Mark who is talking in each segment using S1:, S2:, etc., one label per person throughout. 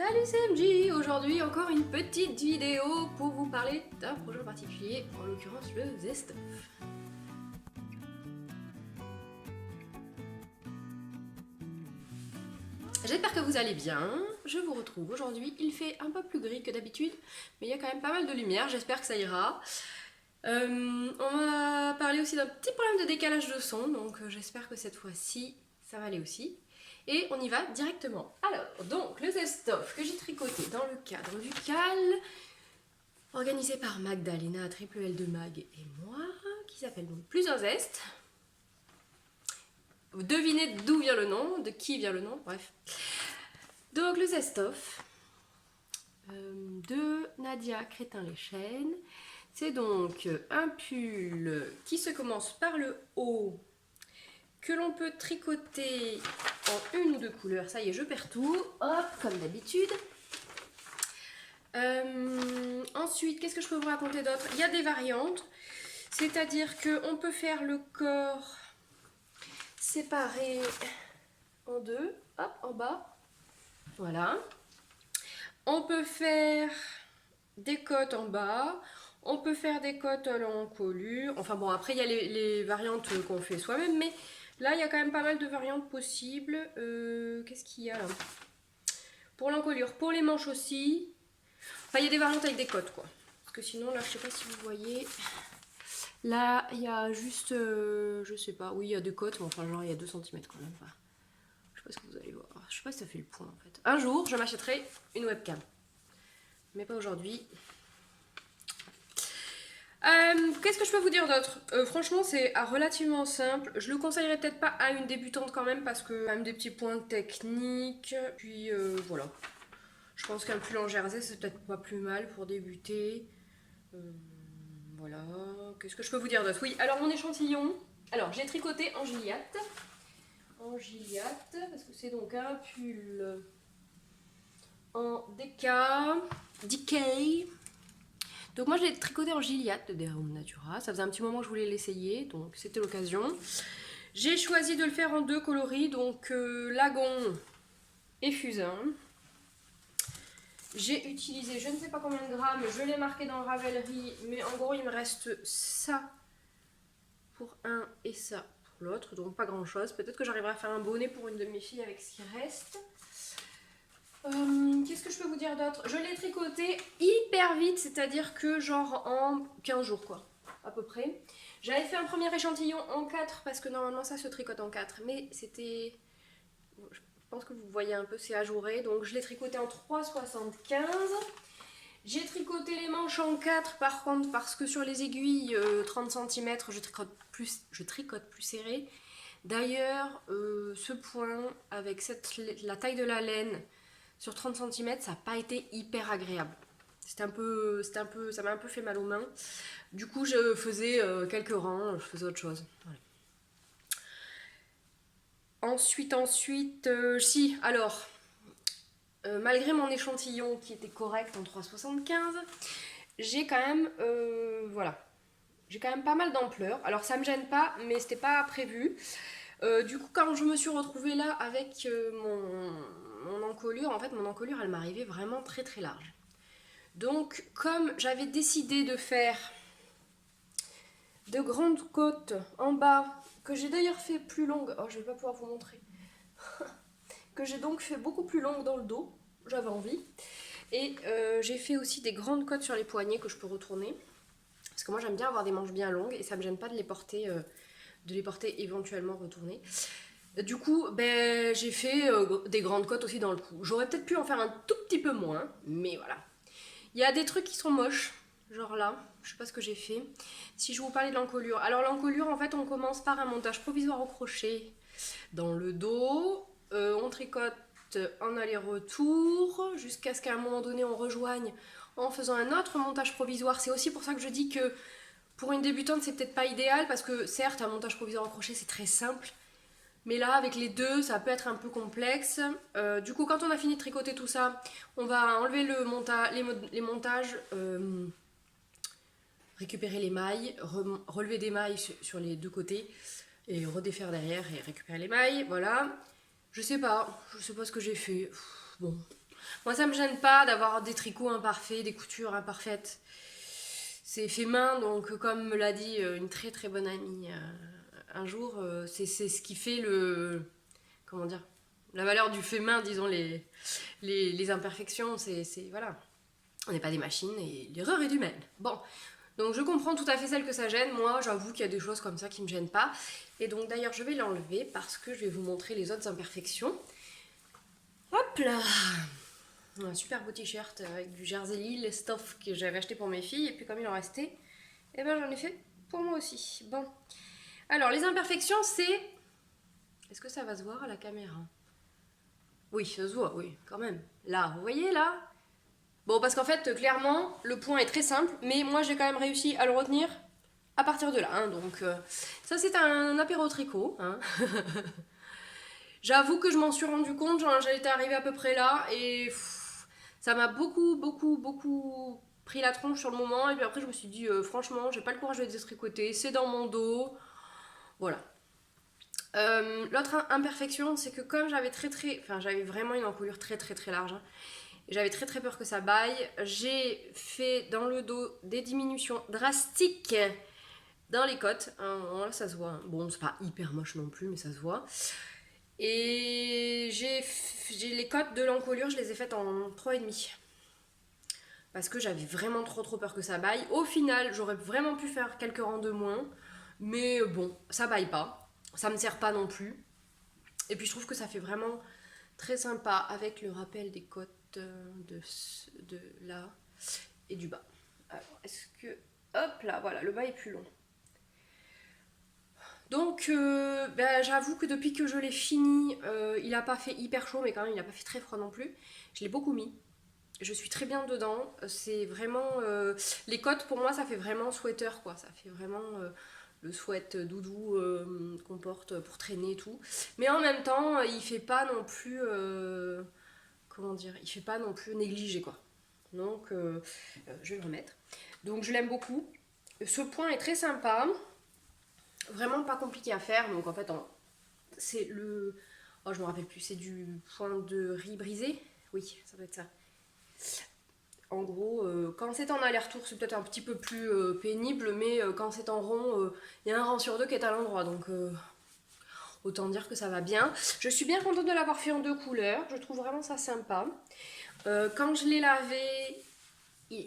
S1: Salut, c'est MJ. Aujourd'hui encore une petite vidéo pour vous parler d'un projet en particulier, en l'occurrence le Zestov. J'espère que vous allez bien, je vous retrouve aujourd'hui, il fait un peu plus gris que d'habitude, mais il y a quand même pas mal de lumière, j'espère que ça ira. On m'a parlé aussi d'un petit problème de décalage de son, donc j'espère que cette fois-ci ça va aller aussi. Et on y va directement. Alors, donc le Zestov que j'ai tricoté dans le cadre du CAL, organisé par Magdalena, triple L de Mag et moi, qui s'appelle donc Plus un Zest. Vous devinez d'où vient le nom, de qui vient le nom, bref. Donc le Zestov de Nadia Crétin-les-Chênes. C'est donc un pull qui se commence par le haut, que l'on peut tricoter en une ou deux couleurs. Ça y est, je perds tout. Hop, comme d'habitude. Ensuite, qu'est-ce que je peux vous raconter d'autre? Il y a des variantes. C'est-à-dire qu'on peut faire le corps séparé en deux. Hop, en bas. Voilà. On peut faire des côtes en bas. On peut faire des côtes en encolure. Enfin bon, après, il y a les variantes qu'on fait soi-même. Mais là, il y a quand même pas mal de variantes possibles. Qu'est-ce qu'il y a là? Pour l'encolure, pour les manches aussi. Enfin, il y a des variantes avec des côtes, quoi. Parce que sinon, là, je sais pas si vous voyez. Là, il y a juste, je sais pas, oui, il y a des côtes, mais enfin, genre, il y a 2 cm quand même. Enfin, je sais pas ce que vous allez voir. Je sais pas si ça fait le point, en fait. Un jour, je m'achèterai une webcam. Mais pas aujourd'hui. Qu'est-ce que je peux vous dire d'autre? Franchement, c'est relativement simple. Je le conseillerais peut-être pas à une débutante quand même, parce que quand même des petits points techniques. Puis voilà. Je pense qu'un pull en jersey, c'est peut-être pas plus mal pour débuter. Voilà. Qu'est-ce que je peux vous dire d'autre? Oui, alors mon échantillon. Alors, j'ai tricoté en Gilliatt. En Gilliatt, parce que c'est donc un pull en DK. Donc moi je l'ai tricoté en Gilliatt de Derham Natura. Ça faisait un petit moment que je voulais l'essayer, donc c'était l'occasion. J'ai choisi de le faire en 2 coloris, donc lagon et fusain. J'ai utilisé je ne sais pas combien de grammes, je l'ai marqué dans Ravelry, mais en gros il me reste ça pour un et ça pour l'autre, donc pas grand chose. Peut-être que j'arriverai à faire un bonnet pour une de mes filles avec ce qui reste. Qu'est-ce que je peux vous dire d'autre? Je l'ai tricoté hyper vite, c'est-à-dire que genre en 15 jours quoi, à peu près. J'avais fait un premier échantillon en 4 parce que normalement ça se tricote en 4, mais c'était... Je pense que vous voyez un peu, c'est ajouré, donc je l'ai tricoté en 3,75. J'ai tricoté les manches en 4 par contre parce que sur les aiguilles 30 cm je tricote plus serré. D'ailleurs ce point avec la taille de la laine sur 30 cm ça n'a pas été hyper agréable. Ça m'a un peu fait mal aux mains. Du coup je faisais quelques rangs, je faisais autre chose. Voilà. Ensuite, si, alors, malgré mon échantillon qui était correct en 3,75, j'ai quand même, voilà, j'ai quand même pas mal d'ampleur. Alors ça me gêne pas, mais c'était pas prévu. Du coup, quand je me suis retrouvée là avec mon encolure, en fait, mon encolure, elle m'arrivait vraiment très très large. Donc, comme j'avais décidé de faire de grandes côtes en bas, que j'ai d'ailleurs fait plus longues, oh, je vais pas pouvoir vous montrer, que j'ai donc fait beaucoup plus longue dans le dos, j'avais envie. Et j'ai fait aussi des grandes côtes sur les poignets que je peux retourner. Parce que moi j'aime bien avoir des manches bien longues et ça me gêne pas de les porter éventuellement retournées. Du coup, ben, j'ai fait des grandes côtes aussi dans le cou. J'aurais peut-être pu en faire un tout petit peu moins, mais voilà. Il y a des trucs qui sont moches, genre là, je sais pas ce que j'ai fait. Si je vous parlais de l'encolure. Alors l'encolure, en fait, on commence par un montage provisoire au crochet dans le dos. On tricote en aller-retour jusqu'à ce qu'à un moment donné on rejoigne en faisant un autre montage provisoire. C'est aussi pour ça que je dis que pour une débutante c'est peut-être pas idéal parce que certes un montage provisoire au crochet c'est très simple, mais là avec les deux ça peut être un peu complexe. Du coup quand on a fini de tricoter tout ça, on va enlever les montages, récupérer les mailles, relever des mailles sur les deux côtés et redéfaire derrière et récupérer les mailles, voilà. Je sais pas ce que j'ai fait. Bon, Moi, ça me gêne pas d'avoir des tricots imparfaits, des coutures imparfaites. C'est fait main, donc comme me l'a dit une très très bonne amie un jour, c'est ce qui fait le... Comment dire? La valeur du fait main, disons, les imperfections, voilà. On n'est pas des machines et l'erreur est humaine. Bon, donc je comprends tout à fait celle que ça gêne. Moi, j'avoue qu'il y a des choses comme ça qui me gênent pas. Et donc d'ailleurs, je vais l'enlever parce que je vais vous montrer les autres imperfections. Hop là! Un super beau t-shirt avec du Jersey Lille stuff que j'avais acheté pour mes filles. Et puis comme il en restait, eh ben j'en ai fait pour moi aussi. Bon. Alors, les imperfections, c'est... Est-ce que ça va se voir à la caméra? Oui, ça se voit, oui, quand même. Là, vous voyez, là? Bon, parce qu'en fait, clairement, le point est très simple, mais moi, j'ai quand même réussi à le retenir à partir de là. Hein, donc, ça, c'est un apéro tricot. Hein. J'avoue que je m'en suis rendu compte, j'étais arrivée à peu près là, et ça m'a beaucoup pris la tronche sur le moment. Et puis après, je me suis dit, franchement, j'ai pas le courage de les tricoter, c'est dans mon dos. Voilà. L'autre imperfection, c'est que comme j'avais vraiment une encolure très large, hein, et j'avais très peur que ça baille, j'ai fait dans le dos des diminutions drastiques dans les côtes. Hein, là, ça se voit. Hein. Bon, c'est pas hyper moche non plus, mais ça se voit. Et j'ai les côtes de l'encolure, je les ai faites en 3,5. Parce que j'avais vraiment trop peur que ça baille. Au final, j'aurais vraiment pu faire quelques rangs de moins. Mais bon, ça baille pas. Ça me sert pas non plus. Et puis je trouve que ça fait vraiment très sympa avec le rappel des côtes de là et du bas. Alors, est-ce que... Hop là, voilà, le bas est plus long. Donc, j'avoue que depuis que je l'ai fini, il n'a pas fait hyper chaud, mais quand même, il n'a pas fait très froid non plus. Je l'ai beaucoup mis. Je suis très bien dedans. C'est vraiment... les côtes, pour moi, ça fait vraiment sweater, quoi. Ça fait vraiment... le sweat doudou qu'on porte pour traîner et tout. Mais en même temps, il fait pas non plus... comment dire? Il fait pas non plus négligé, quoi. Donc, je vais le remettre. Donc, je l'aime beaucoup. Ce point est très sympa. Vraiment pas compliqué à faire. Donc, en fait, c'est le... Oh, je me rappelle plus. C'est du point de riz brisé. Oui, ça doit être ça. En gros, quand c'est en aller-retour, c'est peut-être un petit peu plus pénible, mais quand c'est en rond, il y a un rang sur deux qui est à l'endroit, donc autant dire que ça va bien. Je suis bien contente de l'avoir fait en 2 couleurs, je trouve vraiment ça sympa. Quand je l'ai lavé,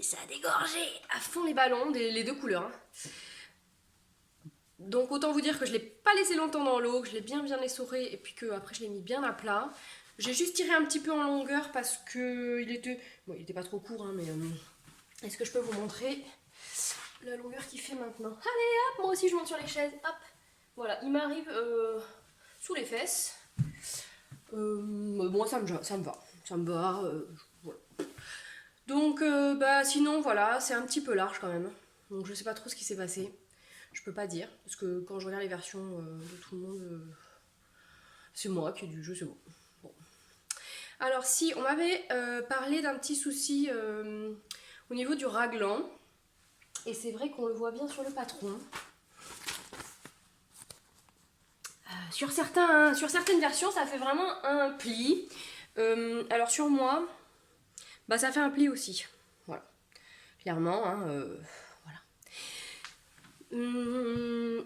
S1: ça a dégorgé à fond les ballons, les 2 couleurs. Hein. Donc autant vous dire que je ne l'ai pas laissé longtemps dans l'eau, que je l'ai bien essoré, et puis que après je l'ai mis bien à plat. J'ai juste tiré un petit peu en longueur parce que il était pas trop court, hein, mais est-ce que je peux vous montrer la longueur qu'il fait maintenant? Allez hop, moi aussi je monte sur les chaises, hop. Voilà, il m'arrive sous les fesses. Moi ça me va, voilà. Donc sinon voilà, c'est un petit peu large quand même. Donc je sais pas trop ce qui s'est passé. Je peux pas dire, parce que quand je regarde les versions de tout le monde, c'est moi qui ai du jeu, c'est bon. Alors si, on m'avait parlé d'un petit souci au niveau du raglan. Et c'est vrai qu'on le voit bien sur le patron. Sur certaines versions, ça fait vraiment un pli. Alors sur moi, ça fait un pli aussi. Voilà. Clairement, hein, voilà.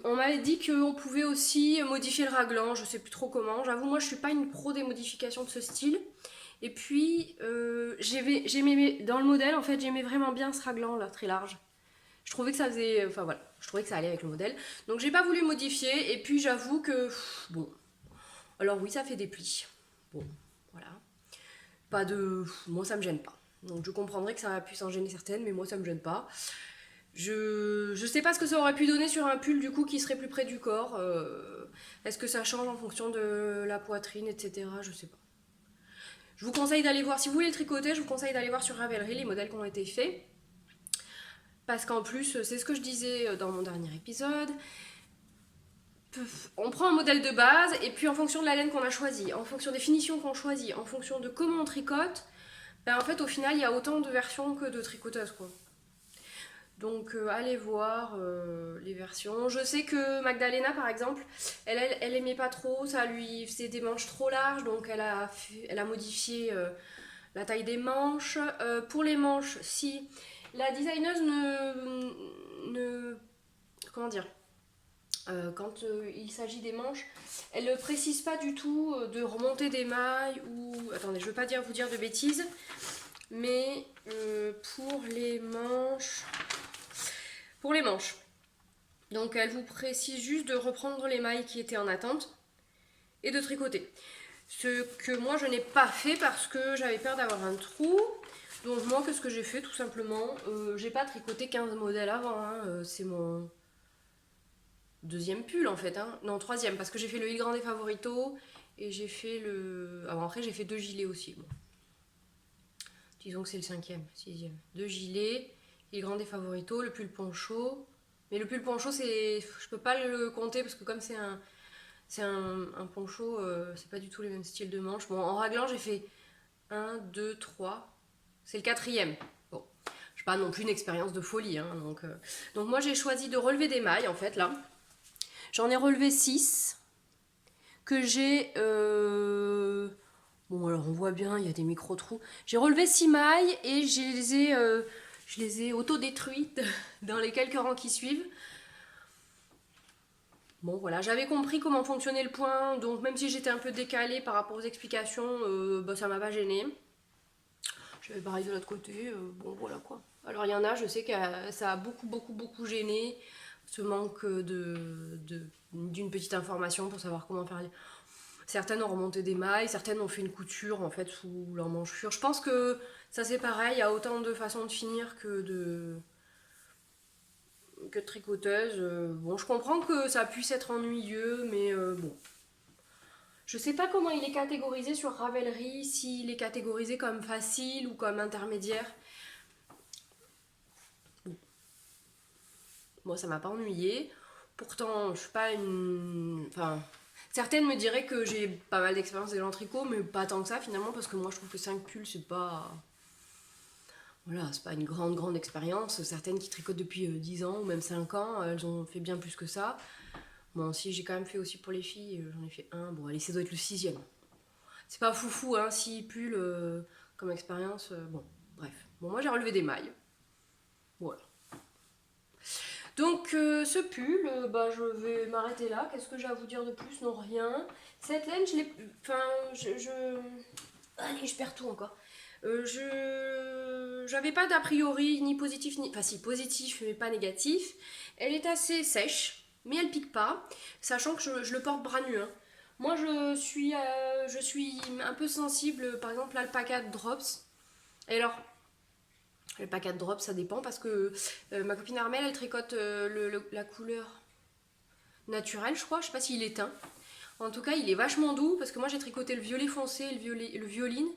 S1: On m'avait dit qu'on pouvait aussi modifier le raglan, je sais plus trop comment. J'avoue, moi je suis pas une pro des modifications de ce style. Et puis, j'aimais dans le modèle, en fait, j'aimais vraiment bien ce raglan là, très large. Je trouvais que ça faisait... Enfin voilà, je trouvais que ça allait avec le modèle. Donc j'ai pas voulu modifier. Et puis j'avoue que... Bon. Alors oui, ça fait des plis. Bon, voilà. Pas de... Moi, ça me gêne pas. Donc je comprendrais que ça puisse en gêner certaines, mais moi, ça me gêne pas. Je sais pas ce que ça aurait pu donner sur un pull, du coup, qui serait plus près du corps. Est-ce que ça change en fonction de la poitrine, etc. Je sais pas. Je vous conseille d'aller voir, si vous voulez le tricoter, je vous conseille d'aller voir sur Ravelry les modèles qui ont été faits. Parce qu'en plus, c'est ce que je disais dans mon dernier épisode, on prend un modèle de base et puis en fonction de la laine qu'on a choisie, en fonction des finitions qu'on choisit, en fonction de comment on tricote, en fait au final il y a autant de versions que de tricoteuses quoi. Donc allez voir les versions. Je sais que Magdalena par exemple, elle aimait pas trop, ça lui faisait des manches trop larges, donc elle a modifié la taille des manches. Pour les manches, si la designeuse comment dire, quand il s'agit des manches, elle ne précise pas du tout de remonter des mailles ou... Attendez, je ne veux pas vous dire de bêtises, mais pour les manches... Donc elle vous précise juste de reprendre les mailles qui étaient en attente et de tricoter. Ce que moi je n'ai pas fait parce que j'avais peur d'avoir un trou. Donc moi qu'est-ce que j'ai fait tout simplement, j'ai pas tricoté 15 modèles avant, hein, c'est mon deuxième pull en fait, hein. Non, troisième, parce que j'ai fait le Il Grande Favorito et j'ai fait le... Alors après j'ai fait 2 gilets aussi. Bon. Disons que c'est le 5e, 6e. 2 gilets, Il Grande Favorito, le pull poncho. Mais le pull poncho, je peux pas le compter parce que comme c'est un poncho, c'est pas du tout les mêmes styles de manches. Bon, en raglan, j'ai fait 1, 2, 3. C'est le 4e. Bon, je n'ai pas non plus une expérience de folie. Hein, donc moi, j'ai choisi de relever des mailles, en fait, là. J'en ai relevé 6. Que j'ai... Bon, alors on voit bien, il y a des micro-trous. J'ai relevé 6 mailles et je les ai auto-détruites dans les quelques rangs qui suivent. Bon voilà, j'avais compris comment fonctionnait le point, donc même si j'étais un peu décalée par rapport aux explications, ça m'a pas gênée. J'avais pareil de l'autre côté, bon voilà quoi. Alors il y en a, je sais que ça a beaucoup gêné, ce manque d'une petite information pour savoir comment faire. Certaines ont remonté des mailles, certaines ont fait une couture en fait sous leur manchure. Je pense que ça c'est pareil, il y a autant de façons de finir que de tricoteuse. Bon, je comprends que ça puisse être ennuyeux, mais bon. Je sais pas comment il est catégorisé sur Ravelry, s'il est catégorisé comme facile ou comme intermédiaire. Bon. Moi, ça m'a pas ennuyé. Pourtant, je suis pas une... Enfin, certaines me diraient que j'ai pas mal d'expérience des gens tricot, mais pas tant que ça finalement, parce que moi, je trouve que 5 pulls, c'est pas... Voilà, c'est pas une grande expérience. Certaines qui tricotent depuis 10 ans ou même 5 ans, elles ont fait bien plus que ça. Bon, si j'ai quand même fait aussi pour les filles, j'en ai fait un. Bon, allez, ça doit être le 6e. C'est pas foufou, hein, 6 pulls comme expérience. Bon, bref. Bon, moi j'ai relevé des mailles. Voilà. Donc, ce pull, je vais m'arrêter là. Qu'est-ce que j'ai à vous dire de plus? Non, rien. Cette laine, je l'ai... Enfin, Allez, je perds tout encore. J'avais pas d'a priori ni positif ni... Enfin si, positif mais pas négatif. Elle est assez sèche, mais elle pique pas, sachant que je le porte bras nus. Hein. Moi je suis un peu sensible, par exemple l'alpaca de drops. Et alors, l'alpaca de drops ça dépend parce que ma copine Armelle elle tricote la couleur naturelle je crois, je sais pas s'il est teint. En tout cas il est vachement doux parce que moi j'ai tricoté le violet foncé et le violine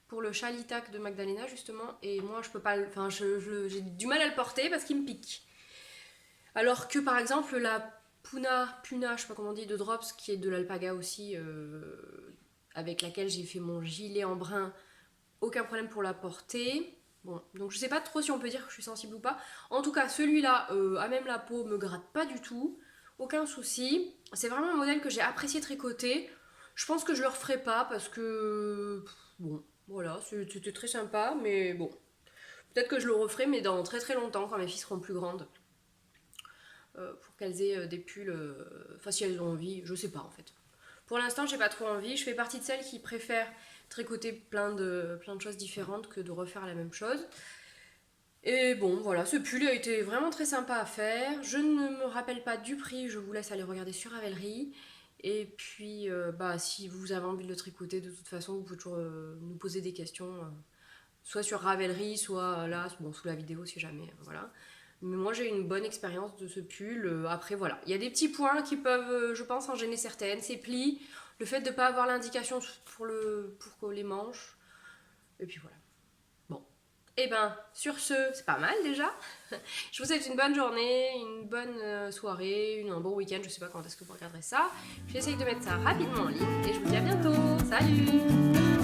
S1: pour le Chalitac de Magdalena justement, et moi je peux pas, enfin j'ai du mal à le porter parce qu'il me pique. Alors que par exemple la Puna, je sais pas comment on dit, de Drops, qui est de l'alpaga aussi, avec laquelle j'ai fait mon gilet en brun, aucun problème pour la porter. Bon, donc je sais pas trop si on peut dire que je suis sensible ou pas. En tout cas celui-là, à même la peau, me gratte pas du tout, aucun souci. C'est vraiment un modèle que j'ai apprécié tricoter. Je pense que je le referai pas parce que bon. Voilà, c'était très sympa, mais bon. Peut-être que je le referai, mais dans très longtemps, quand mes filles seront plus grandes. Pour qu'elles aient des pulls, enfin si elles ont envie, je sais pas en fait. Pour l'instant, j'ai pas trop envie. Je fais partie de celles qui préfèrent tricoter plein de choses différentes que de refaire la même chose. Et bon, voilà, ce pull a été vraiment très sympa à faire. Je ne me rappelle pas du prix, je vous laisse aller regarder sur Ravelry. Et puis, si vous avez envie de le tricoter, de toute façon, vous pouvez toujours nous poser des questions, soit sur Ravelry, soit là, bon, sous la vidéo si jamais, voilà. Mais moi, j'ai eu une bonne expérience de ce pull. Après, voilà, il y a des petits points qui peuvent, je pense, en gêner certaines. Ces plis, le fait de ne pas avoir l'indication pour les manches. Et puis voilà. Bon. Et ben, sur ce, c'est pas mal déjà. Je vous souhaite une bonne journée, une bonne soirée, un bon week-end. Je sais pas quand est-ce que vous regarderez ça. J'essaye de mettre ça rapidement en ligne et je vous dis à bientôt. Salut!